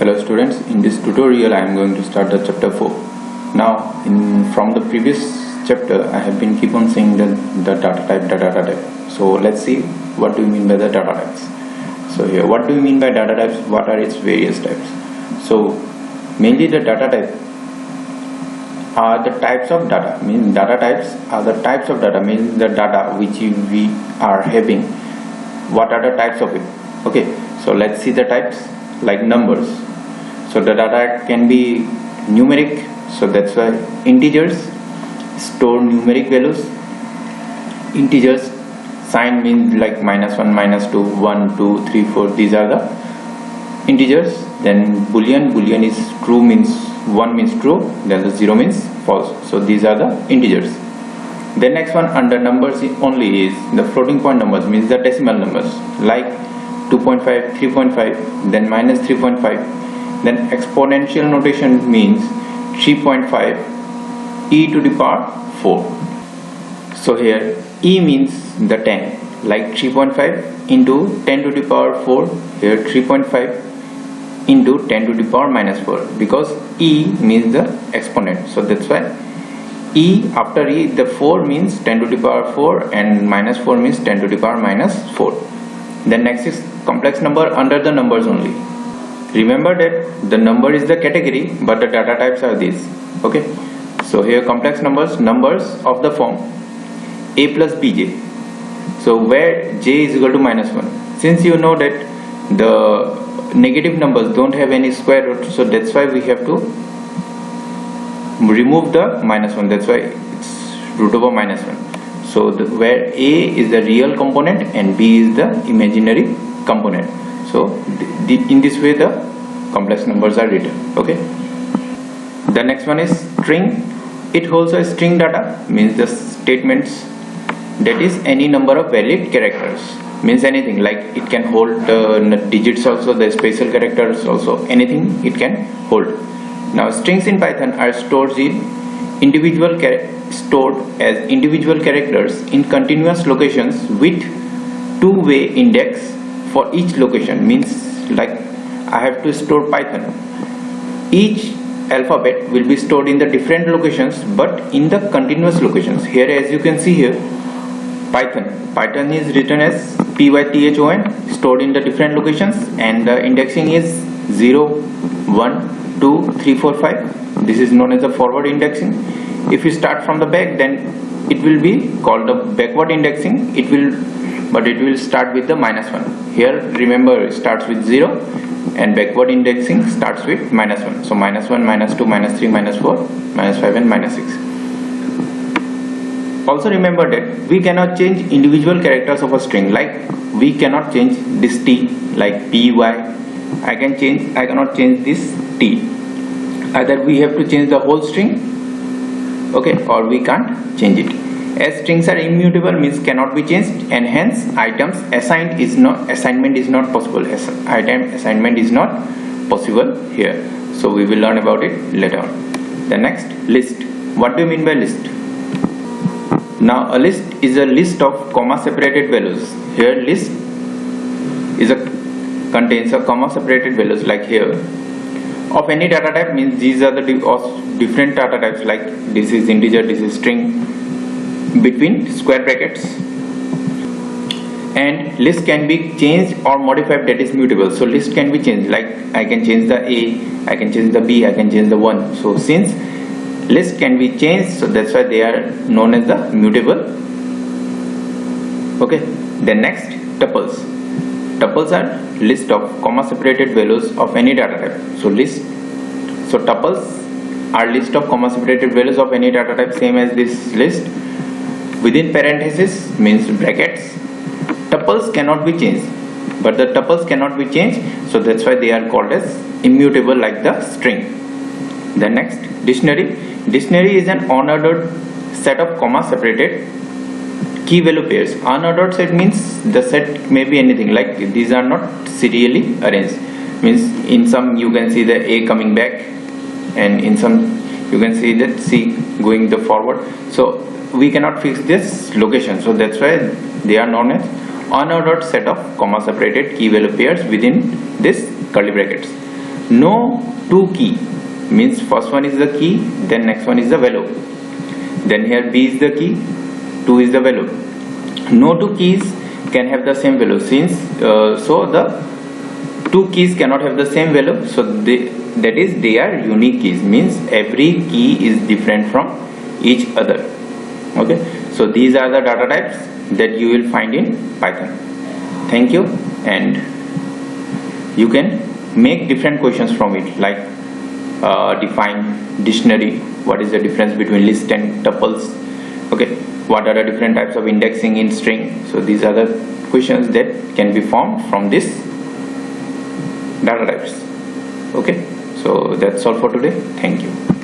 Hello students, in this tutorial I am going to start the chapter 4. Now from the previous chapter I have been keep on saying the data type. So let's see what do you mean by the data types. So here, what do you mean by data types? What are its various types? So mainly the data type are the types of data, means data types are the types of data, means the data which we are having. What are the types of it? Okay, so let's see the types. Like numbers, so the data can be numeric, so that's why integers store numeric values. Integers sign means like -1, -2, 1, 2, 3, 4, these are the integers. Then boolean is true, means 1 means true, then the 0 means false, so these are the integers. The next one under numbers only is the floating point numbers, means the decimal numbers, like 2.5, 3.5, then -3.5. Then exponential notation means 3.5 e to the power 4. So here e means the 10, like 3.5 into 10 to the power 4. Here 3.5 into 10 to the power -4, because e means the exponent, so that's why e, after e the 4 means 10 to the power 4 and -4 means 10 to the power -4. Then next is complex number under the numbers only. Remember that the number is the category but the data types are these. Okay, so here complex numbers of the form a plus bj, so where j is equal to -1. Since you know that the negative numbers don't have any square root, so that's why we have to remove the -1, that's why it's root over -1. So where a is the real component and b is the imaginary component, so in this way the complex numbers are written. Okay, the next one is string. It holds a string data, means the statements, that is any number of valid characters, means anything, like it can hold digits also, the special characters also, anything it can hold. Now strings in Python are stored as individual characters in continuous locations with two-way index for each location, means like I have to store Python. Each alphabet will be stored in the different locations but in the continuous locations. Here as you can see here, Python is written as python, stored in the different locations, and the indexing is 0, 1, 2, 3, 4, 5. This is known as the forward indexing. If you start from the back, then it will be called the backward indexing. It will start with the -1. Here remember it starts with 0 and backward indexing starts with -1. So -1, -2, -3, -4, -5 and -6. Also remember that we cannot change individual characters of a string, like we cannot change this t, like py. I cannot change this t. Either we have to change the whole string, okay, or we can't change it. As strings are immutable, means cannot be changed, and hence assignment is not possible. Item assignment is not possible here, so we will learn about it later on. The next, list. What do you mean by list? Now a list is a list of comma separated values. Here list contains a comma separated values, like here of any data type, means these are the different data types, like this is integer, this is string, between square brackets. And list can be changed or modified, that is mutable. So list can be changed, like I can change the a, I can change the b, I can change the 1. So since list can be changed, so that's why they are known as the mutable. Okay, then next, tuples. Tuples are list of comma separated values of any data type. So tuples are list of comma separated values of any data type, same as this list. Within parentheses means brackets. Tuples cannot be changed, but the tuples cannot be changed, so that's why they are called as immutable, like the string. The next, dictionary. Dictionary is an unordered set of comma separated key value pairs. Unordered set means the set may be anything, like these are not serially arranged, means in some you can see the a coming back, and in some you can see that c going the forward, so we cannot fix this location, so that's why they are known as unordered set of comma separated key value pairs within this curly brackets. No to key means first one is the key, then next one is the value. Then here B is the key, 2 is the value. No two keys can have the same value, since so the two keys cannot have the same value, so that is they are unique keys, means every key is different from each other. Okay, so these are the data types that you will find in Python. Thank you, and you can make different questions from it, like define dictionary, what is the difference between list and tuples, okay, what are the different types of indexing in string. So these are the questions that can be formed from this data types. Okay, so that's all for today. Thank you.